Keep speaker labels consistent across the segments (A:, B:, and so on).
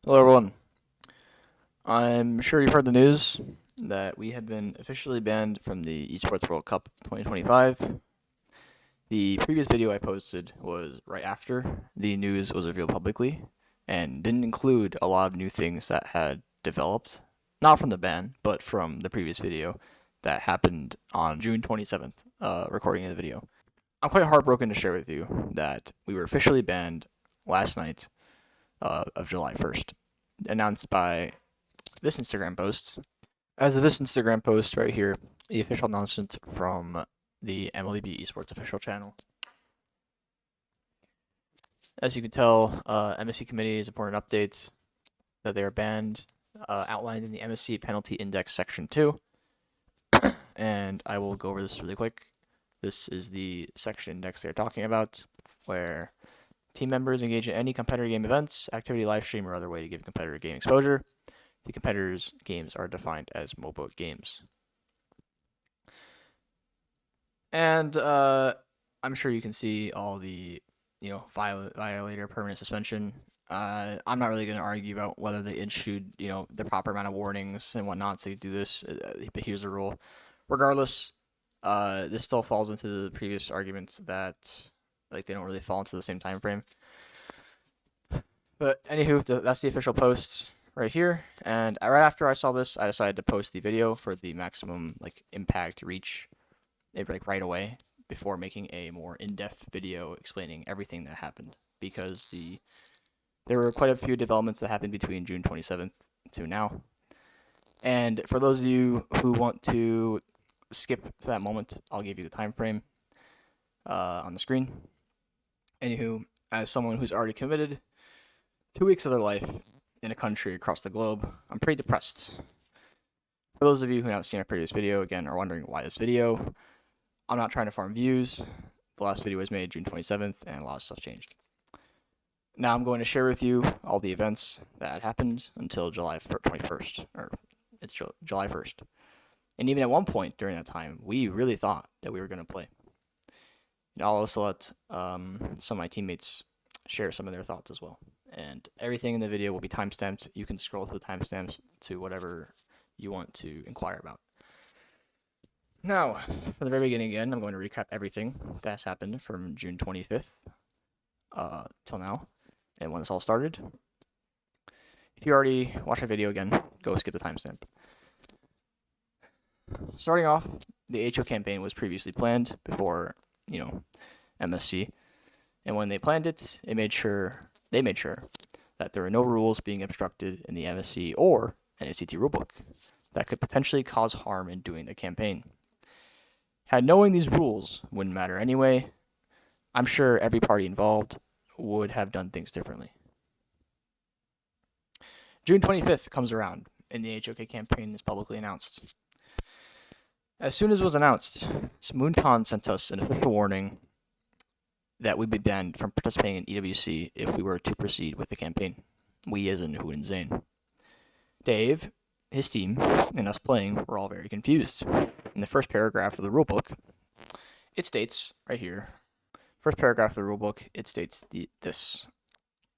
A: Hello, everyone. I'm sure you've heard the news that we have been officially banned from the Esports World Cup 2025. The previous video I posted was right after the news was revealed publicly and didn't include a lot of new things that had developed, not from the ban, but from the previous video that happened on June 27th, recording of the video. I'm quite heartbroken to share with you that we were officially banned last night of July 1st, announced by this Instagram post. As of this Instagram post right here, the official announcement from the Mlbb Esports official channel. As you can tell, MSC committee is important updates that they are banned, outlined in the MSC penalty index section 2. And I will go over this really quick. This is the section index they're talking about, where team members engage in any competitor game events, activity, live stream, or other way to give competitor game exposure. The competitors' games are defined as MOBA games. And I'm sure you can see all the, violator permanent suspension. I'm not really going to argue about whether they issued, the proper amount of warnings and whatnot to do this, but here's the rule. Regardless, this still falls into the previous arguments that, they don't really fall into the same time frame. But anywho, that's the official post right here. And right after I saw this, I decided to post the video for the maximum impact reach, right away before making a more in-depth video explaining everything that happened, because there were quite a few developments that happened between June 27th to now. And for those of you who want to skip to that moment, I'll give you the time frame on the screen. Anywho, as someone who's already committed 2 weeks of their life in a country across the globe, I'm pretty depressed. For those of you who haven't seen my previous video, again, are wondering why this video, I'm not trying to farm views. The last video was made June 27th, and a lot of stuff changed. Now I'm going to share with you all the events that happened until July 21st, or it's July 1st. And even at one point during that time, we really thought that we were going to play. And I'll also let some of my teammates share some of their thoughts as well. And everything in the video will be timestamped. You can scroll through the timestamps to whatever you want to inquire about. Now, from the very beginning again, I'm going to recap everything that's happened from June 25th till now, and when this all started. If you already watched my video again, go skip the timestamp. Starting off, the HO campaign was previously planned before, MSC, and when they planned it, they made sure that there were no rules being obstructed in the MSC or NACT rulebook that could potentially cause harm in doing the campaign. Had knowing these rules wouldn't matter anyway, I'm sure every party involved would have done things differently. June 25th comes around, and the HOK campaign is publicly announced. As soon as it was announced, Moonton sent us an official warning that we'd be banned from participating in EWC if we were to proceed with the campaign. We, as in Hoon and Zane. Dave, his team, and us playing were all very confused. In the first paragraph of the rulebook, it states right here. First paragraph of the rulebook, it states this.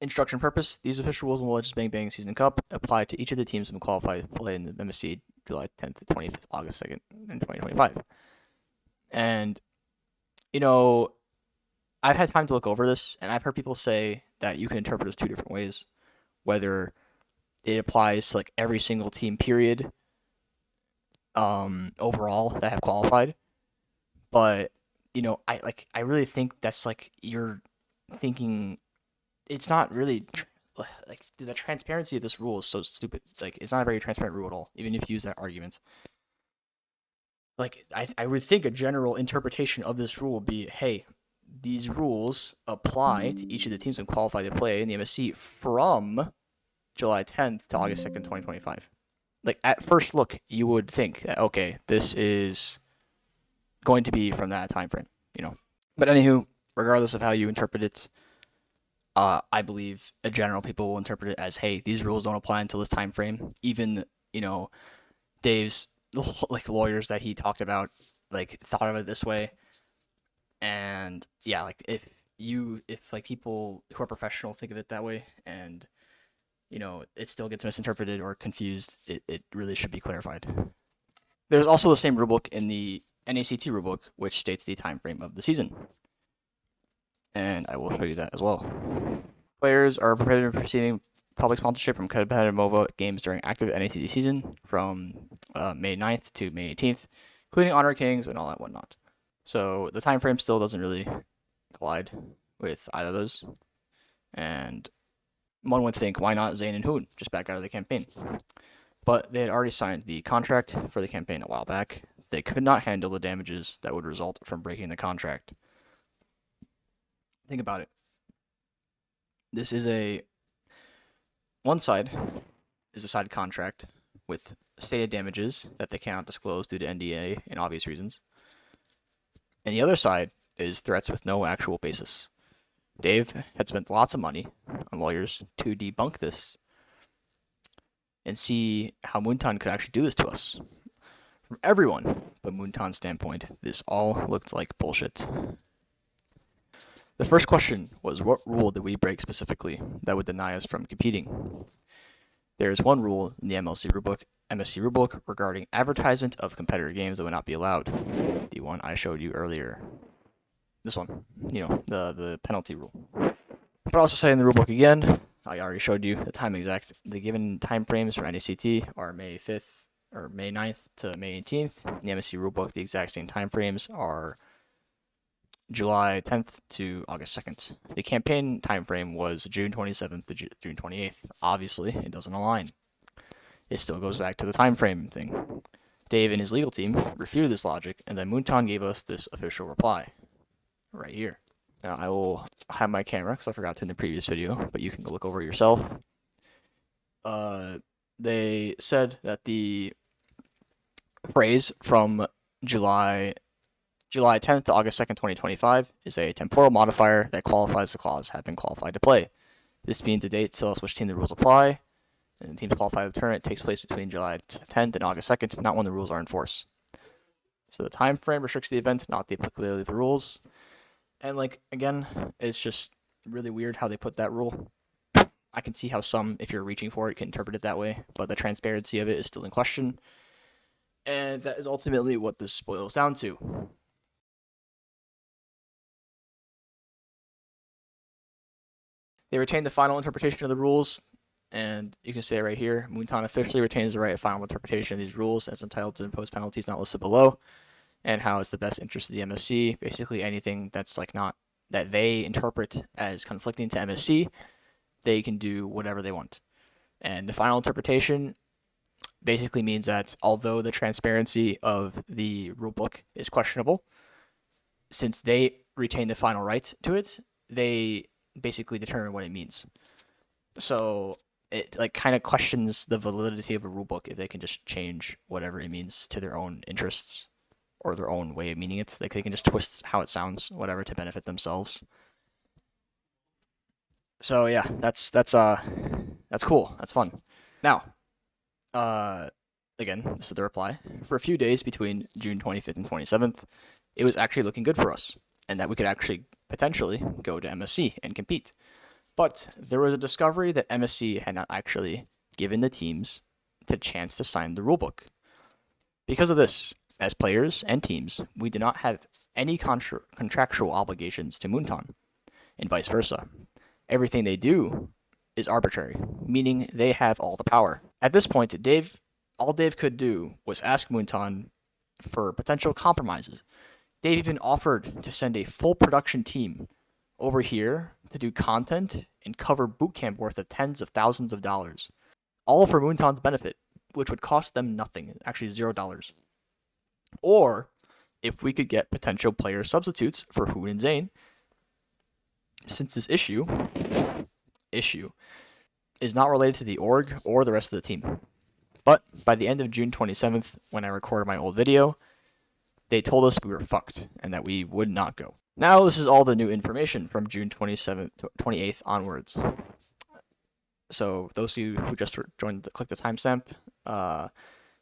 A: Instruction purpose: these official rules will just Bang Bang Season Cup apply to each of the teams who qualify to play in the MSC July 10th to 25th, August 2nd, in 2025. And, I've had time to look over this, and I've heard people say that you can interpret this two different ways. Whether it applies to every single team period overall that have qualified. But, I really think that's you're thinking it's not really the transparency of this rule is so stupid. It's not a very transparent rule at all, even if you use that argument. I would think a general interpretation of this rule would be, hey, these rules apply to each of the teams that qualify to play in the MSC from July 10th to August 2nd, 2025. At first look, you would think that, okay, this is going to be from that time frame, But anywho, regardless of how you interpret it, I believe general people will interpret it as, hey, these rules don't apply until this time frame. Even, Dave's lawyers that he talked about thought of it this way. And yeah, if people who are professional think of it that way, and it still gets misinterpreted or confused, it really should be clarified. There's also the same rulebook in the NACT rulebook, which states the time frame of the season. And I will show you that as well. Players are prohibited from receiving public sponsorship from competitive MOBA games during active NACT season from May 9th to May 18th, including Honor Kings and all that whatnot. So the time frame still doesn't really collide with either of those. And one would think, why not Zane and Hoon just back out of the campaign? But they had already signed the contract for the campaign a while back. They could not handle the damages that would result from breaking the contract. Think about it. This is one side is a side contract with stated damages that they cannot disclose due to NDA and obvious reasons. And the other side is threats with no actual basis. Dave had spent lots of money on lawyers to debunk this and see how Moonton could actually do this to us. From everyone but Moonton's standpoint, this all looked like bullshit. The first question was, what rule did we break specifically that would deny us from competing? There is one rule in the MSC rulebook regarding advertisement of competitor games that would not be allowed. The one I showed you earlier. This one, the penalty rule. But also say in the rulebook again, I already showed you the given time frames for NACT are May 5th or May 9th to May 18th. In the MSC rulebook, the exact same time frames are July 10th to August 2nd. The campaign time frame was June 27th to June 28th. Obviously, it doesn't align. It still goes back to the time frame thing. Dave and his legal team refuted this logic, and then Moonton gave us this official reply right here. Now, I will hide my camera because I forgot to in the previous video, but you can go look over it yourself. They said that the phrase from July 10th to August 2nd, 2025 is a temporal modifier that qualifies the clause have been qualified to play. This being the date tells us which team the rules apply, and the teams qualified the tournament takes place between July 10th and August 2nd, not when the rules are in force. So the time frame restricts the event, not the applicability of the rules. And again, it's just really weird how they put that rule. I can see how some, if you're reaching for it, can interpret it that way, but the transparency of it is still in question. And that is ultimately what this boils down to. They retain the final interpretation of the rules, and you can say right here, Moonton officially retains the right of final interpretation of these rules as entitled to impose penalties not listed below, and how it's the best interest of the MSC. Basically anything that's not that they interpret as conflicting to MSC, they can do whatever they want. And the final interpretation basically means that although the transparency of the rulebook is questionable, since they retain the final rights to it, they basically determine what it means. So it kind of questions the validity of a rulebook if they can just change whatever it means to their own interests or their own way of meaning it. They can just twist how it sounds, whatever, to benefit themselves. So yeah, that's cool. That's fun. Now, again, this is the reply. For a few days between June 25th and 27th, it was actually looking good for us, and that we could actually potentially go to MSC and compete. But there was a discovery that MSC had not actually given the teams the chance to sign the rulebook. Because of this, as players and teams, we do not have any contractual obligations to Moonton, and vice versa. Everything they do is arbitrary, meaning they have all the power. At this point, all Dave could do was ask Moonton for potential compromises. Dave even offered to send a full production team over here to do content and cover bootcamp worth of tens of thousands of dollars, all for Moonton's benefit, which would cost them nothing, actually $0. Or if we could get potential player substitutes for Hoon and Zane, since this issue is not related to the org or the rest of the team. But by the end of June 27th, when I recorded my old video, they told us we were fucked and that we would not go. Now this is all the new information from June 27th to 28th onwards. So those of you who just joined, click the timestamp.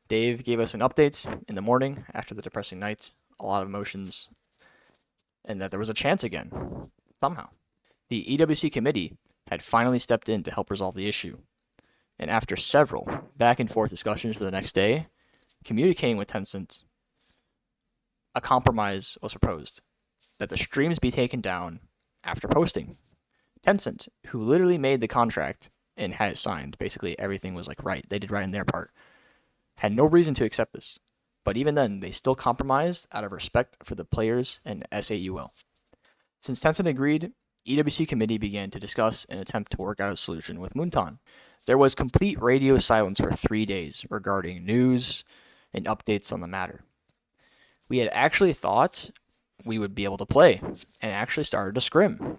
A: Dave gave us an update in the morning after the depressing night, a lot of emotions, and that there was a chance again, somehow. The EWC committee had finally stepped in to help resolve the issue. And after several back and forth discussions the next day, communicating with Tencent, a compromise was proposed that the streams be taken down after posting. Tencent, who literally made the contract and had it signed, basically everything was like right, they did right in their part, had no reason to accept this. But even then, they still compromised out of respect for the players and SAUL. Since Tencent agreed, EWC committee began to discuss and attempt to work out a solution with Moonton. There was complete radio silence for 3 days regarding news and updates on the matter. We had actually thought we would be able to play and actually started a scrim.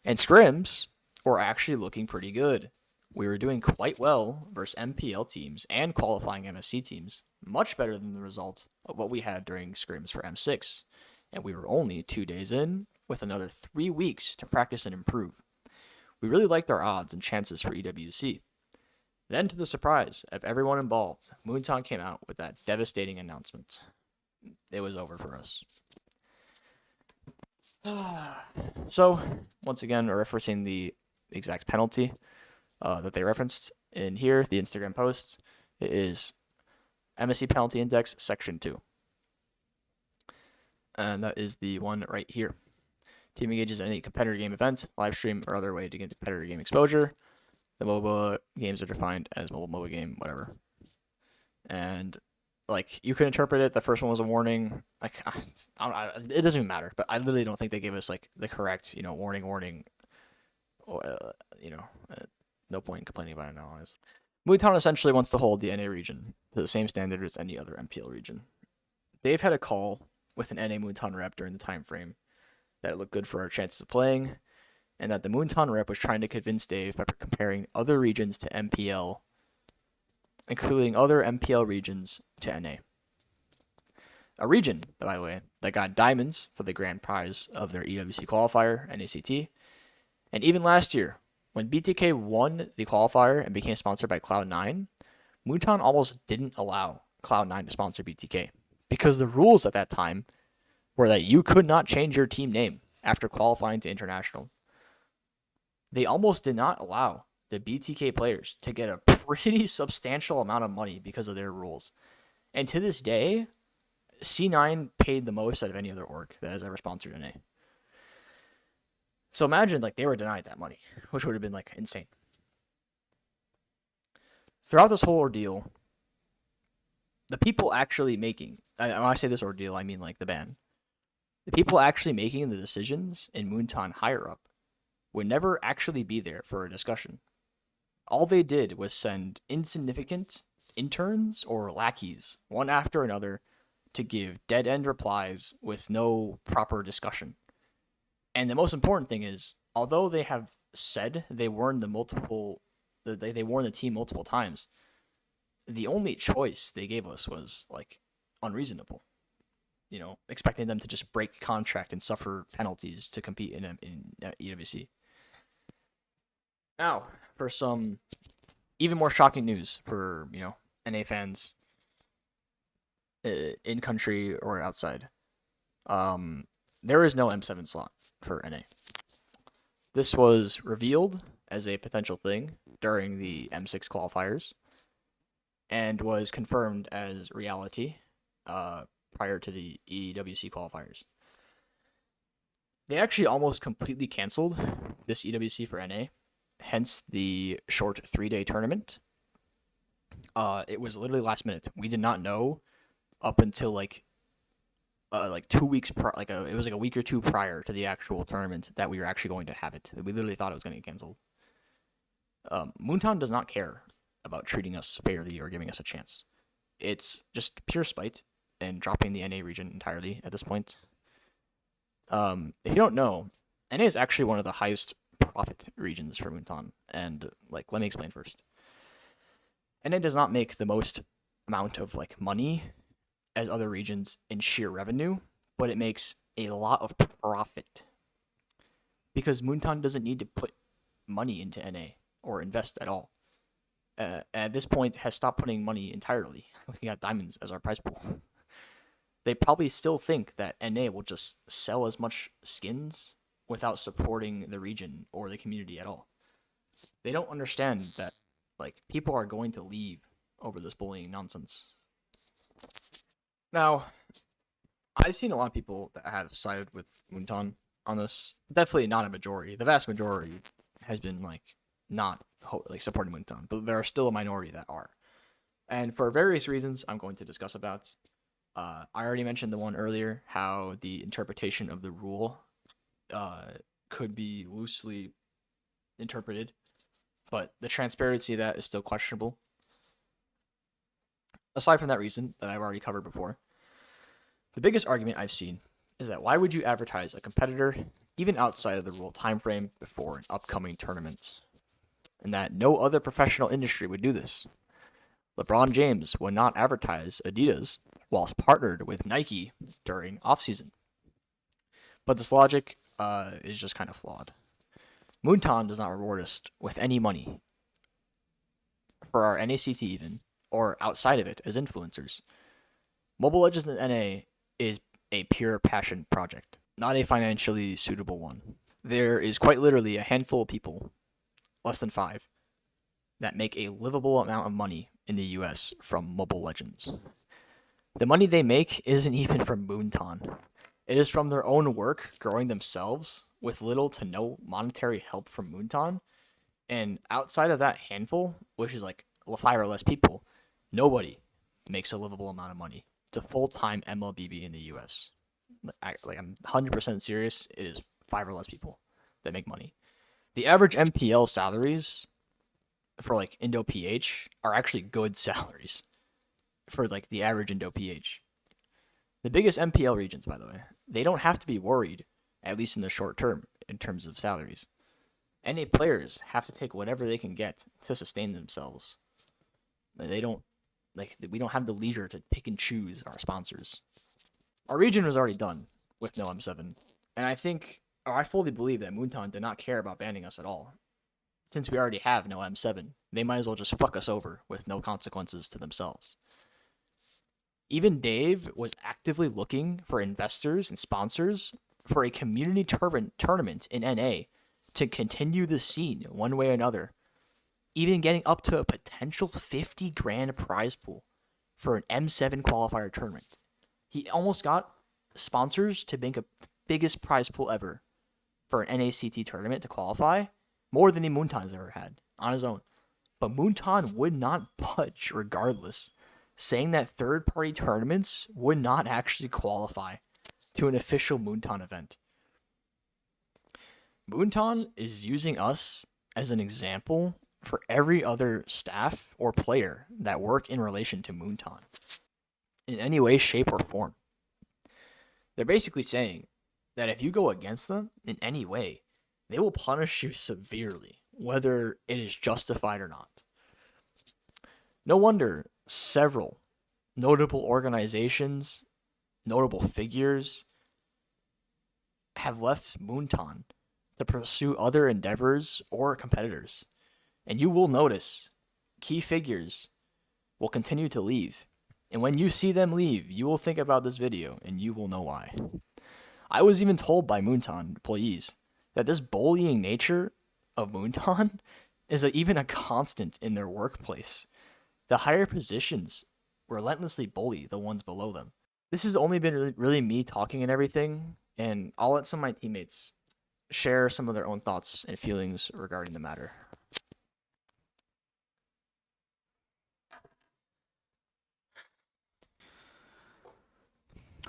A: And scrims were actually looking pretty good. We were doing quite well versus MPL teams and qualifying MSC teams, much better than the result of what we had during scrims for M6. And we were only 2 days in, with another 3 weeks to practice and improve. We really liked our odds and chances for EWC. Then, to the surprise of everyone involved, Moonton came out with that devastating announcement. It was over for us. So, once again, we're referencing the exact penalty that they referenced in here, the Instagram post. It is MSC Penalty Index, Section 2. And that is the one right here. Team engages in any competitor game event, live stream, or other way to get competitor game exposure. The MOBA games are defined as mobile MOBA game, whatever. And like, you could interpret it. The first one was a warning. Like, it doesn't even matter. But I literally don't think they gave us like the correct, warning. No point in complaining about it now. Honest. Moonton essentially wants to hold the NA region to the same standard as any other MPL region. They've had a call with an NA Moonton rep during the time frame that it looked good for our chances of playing, and that the Moonton rep was trying to convince Dave by comparing other regions to MPL, including other MPL regions to NA. A region, by the way, that got diamonds for the grand prize of their EWC qualifier, NACT, and even last year, when BTK won the qualifier and became sponsored by Cloud9, Moonton almost didn't allow Cloud9 to sponsor BTK, because the rules at that time were that you could not change your team name after qualifying to international. They almost did not allow the BTK players to get a pretty substantial amount of money because of their rules. And to this day, C9 paid the most out of any other org that has ever sponsored an A. So imagine like they were denied that money, which would have been like insane. Throughout this whole ordeal, the people actually making, when I say this ordeal, I mean like the ban. The people actually making the decisions in Moonton higher up would never actually be there for a discussion. All they did was send insignificant interns or lackeys, one after another, to give dead-end replies with no proper discussion. And the most important thing is, although they have said they warned they warned the team multiple times, the only choice they gave us was like unreasonable. Expecting them to just break contract and suffer penalties to compete in EWC. Now, for some even more shocking news for, NA fans in country or outside. There is no M7 slot for NA. This was revealed as a potential thing during the M6 qualifiers and was confirmed as reality prior to the EWC qualifiers. They actually almost completely canceled this EWC for NA, hence the short 3-day tournament. It was literally last minute. We did not know up until like 2 weeks it was like a week or two prior to the actual tournament that we were actually going to have it. We literally thought it was going to get canceled. Moonton does not care about treating us fairly or giving us a chance. It's just pure spite and dropping the NA region entirely at this point. If you don't know, NA is actually one of the highest profit regions for Moonton, and let me explain first. NA does not make the most amount of money as other regions in sheer revenue, but it makes a lot of profit because Moonton doesn't need to put money into NA or invest at all. At this point, has stopped putting money entirely. We got diamonds as our prize pool. They probably still think that NA will just sell as much skins without supporting the region or the community at all. They don't understand that like people are going to leave over this bullying nonsense. Now, I've seen a lot of people that have sided with Moonton on this. Definitely not a majority. The vast majority has been like not like supporting Moonton, but there are still a minority that are. And for various reasons, I'm going to discuss about. I already mentioned the one earlier, how the interpretation of the rule could be loosely interpreted, but the transparency of that is still questionable. Aside from that reason that I've already covered before, the biggest argument I've seen is that why would you advertise a competitor even outside of the rule timeframe before an upcoming tournament? And that no other professional industry would do this. LeBron James would not advertise Adidas whilst partnered with Nike during offseason. But this logic is just kind of flawed. Moonton does not reward us with any money for our NACT even, or outside of it as influencers. Mobile Legends in NA is a pure passion project, not a financially suitable one. There is quite literally a handful of people, less than 5, that make a livable amount of money in the US from Mobile Legends. The money they make isn't even from Moonton. It is from their own work growing themselves with little to no monetary help from Moonton. And outside of that handful, which is like 5 or less people, nobody makes a livable amount of money. It's a full-time Mlbb in the US. I'm 100% serious. It is 5 or less people that make money. The average MPL salaries for like Indo PH are actually good salaries for like the average Indo PH. The biggest MPL regions, by the way, they don't have to be worried, at least in the short term, in terms of salaries. NA players have to take whatever they can get to sustain themselves. We don't have the leisure to pick and choose our sponsors. Our region was already done with no M7, and I fully believe that Moonton did not care about banning us at all. Since we already have no M7, they might as well just fuck us over with no consequences to themselves. Even Dave was actively looking for investors and sponsors for a community tournament in NA to continue the scene one way or another, even getting up to a potential 50 grand prize pool for an M7 qualifier tournament. He almost got sponsors to make a biggest prize pool ever for an NACT tournament to qualify, more than Moonton has ever had on his own. But Moonton would not budge regardless, saying that third-party tournaments would not actually qualify to an official Moonton event. Moonton is using us as an example for every other staff or player that work in relation to Moonton in any way, shape, or form. They're basically saying that if you go against them in any way, they will punish you severely, whether it is justified or not. No wonder several notable organizations, notable figures have left Moonton to pursue other endeavors or competitors. And you will notice key figures will continue to leave. And when you see them leave, you will think about this video and you will know why. I was even told by Moonton employees that this bullying nature of Moonton is even a constant in their workplace. The higher positions relentlessly bully the ones below them. This has only been really me talking and everything, and I'll let some of my teammates share some of their own thoughts and feelings regarding the matter.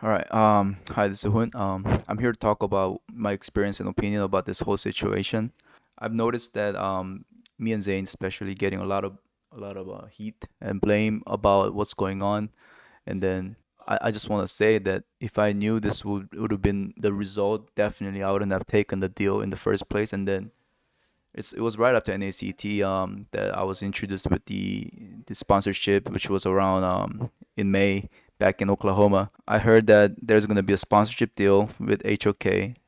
B: All right. Hi, this is Hoon. I'm here to talk about my experience and opinion about this whole situation. I've noticed that me and Zane, especially, getting a lot of heat and blame about what's going on, and then I just want to say that if I knew this would have been the result, definitely I wouldn't have taken the deal in the first place. And then it was right after NACT that I was introduced with the sponsorship, which was around in May back in Oklahoma. I heard that there's gonna be a sponsorship deal with HOK,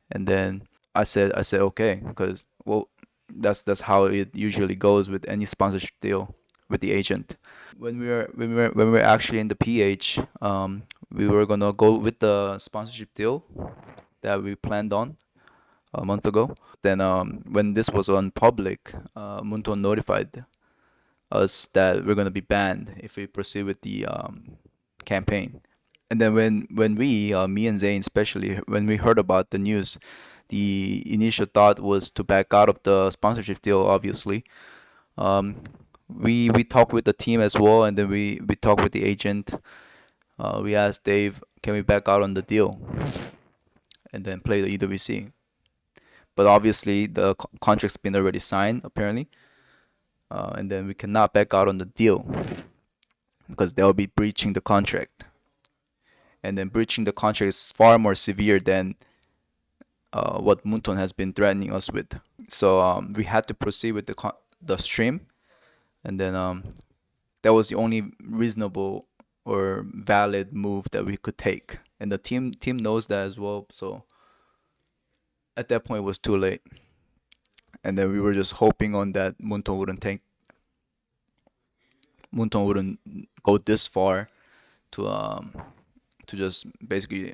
B: and then I said okay, because well, that's how it usually goes with any sponsorship deal with the agent. When we were actually in the PH, we were gonna go with the sponsorship deal that we planned on a month ago. Then when this was on public, Moonton notified us that we're gonna be banned if we proceed with the campaign. And then when we, me and Zane especially, when we heard about the news, the initial thought was to back out of the sponsorship deal. Obviously, um, we talked with the team as well, and then we talked with the agent. We asked Dave, can we back out on the deal and then play the EWC? But obviously, the contract's been already signed apparently, and then we cannot back out on the deal because they'll be breaching the contract. And then breaching the contract is far more severe than what Moonton has been threatening us with. So we had to proceed with the stream, and then that was the only reasonable or valid move that we could take. And the team knows that as well. So at that point, it was too late. And then we were just hoping on that Moonton wouldn't go this far to just basically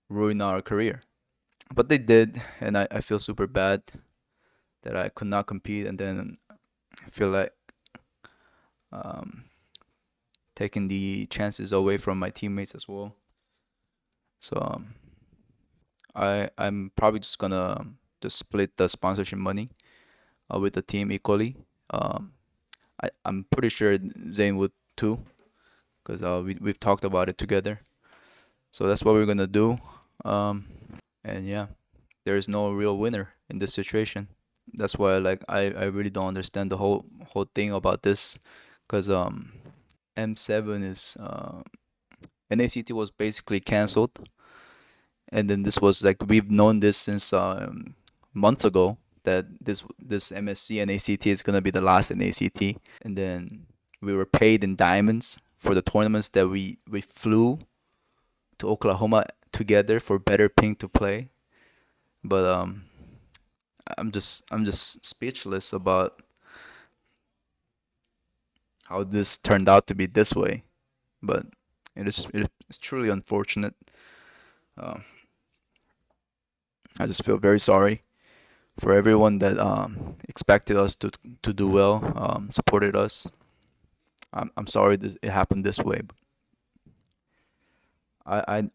B: ruin our career. But they did, and I feel super bad that I could not compete, and then I feel like um, taking the chances away from my teammates as well. So I'm probably just gonna just split the sponsorship money with the team equally. I'm pretty sure Zane would too, because we've talked about it together. So that's what we're gonna do. And yeah, there is no real winner in this situation. That's why like I really don't understand the whole thing about this, because M7 is NACT was basically cancelled, and then this was like we've known this since months ago that this MSC NACT is gonna be the last NACT, and then we were paid in diamonds for the tournaments that we flew to Oklahoma together for better ping to play. But I'm just speechless about how this turned out to be this way. But it's truly unfortunate. Uh, I just feel very sorry for everyone that expected us to do well, supported us. I'm sorry it happened this way. But I.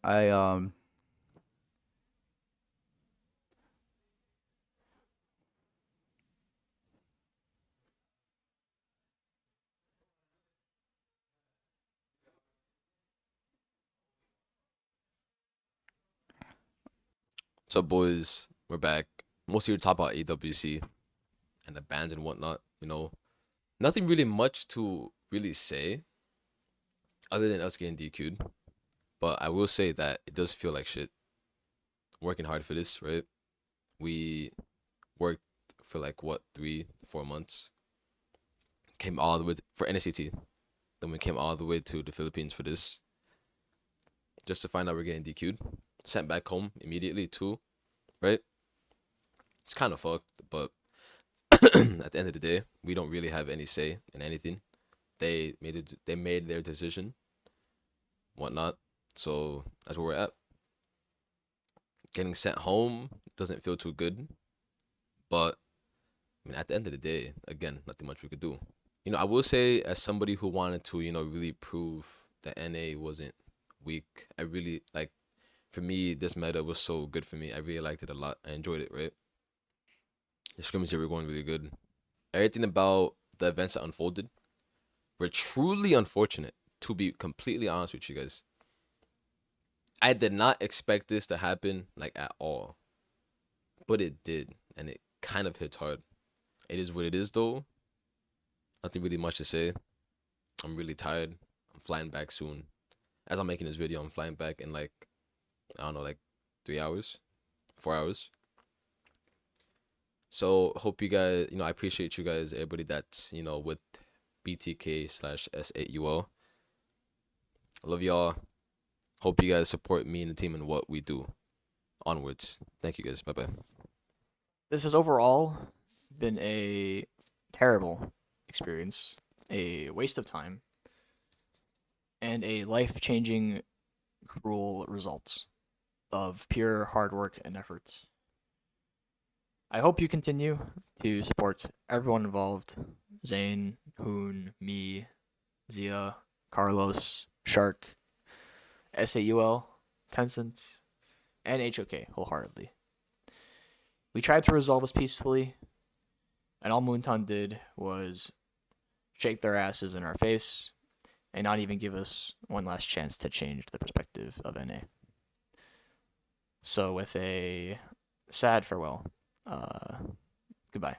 C: So, boys, we're back. Mostly we talk about AWC and the bans and whatnot. Nothing really much to really say other than us getting DQ'd. But I will say that it does feel like shit. Working hard for this, right? We worked for like what 3 4 months. Came all the way for NSCT. Then we came all the way to the Philippines for this, just to find out we're getting DQ'd. Sent back home immediately too, right? It's kind of fucked, but at the end of the day, we don't really have any say in anything. They made it. They made their decision, whatnot. So that's where we're at. Getting sent home doesn't feel too good, but I mean, at the end of the day, again, nothing much we could do. I will say, as somebody who wanted to, really prove that NA wasn't weak, I really like. For me, this meta was so good for me. I really liked it a lot. I enjoyed it. Right, the scrimmage here were going really good. Everything about the events that unfolded were truly unfortunate. To be completely honest with you guys, I did not expect this to happen like at all, but it did, and it kind of hits hard. It is what it is, though. Nothing really much to say. I'm really tired. I'm flying back soon. As I'm making this video, I'm flying back in like, I don't know, like 3 hours, 4 hours. So hope you guys, I appreciate you guys, everybody that's, with BTK/S8UL. I love y'all. Hope you guys support me and the team and what we do. Onwards. Thank you guys. Bye bye.
A: This has overall been a terrible experience, a waste of time, and a life-changing, cruel results of pure hard work and efforts. I hope you continue to support everyone involved Zane, Hoon, me, Zia, Carlos, Shark, SAUL, Tencent, and HOK wholeheartedly. We tried to resolve this peacefully, and all Moonton did was shake their asses in our face and not even give us one last chance to change the perspective of NA. So with a sad farewell, goodbye.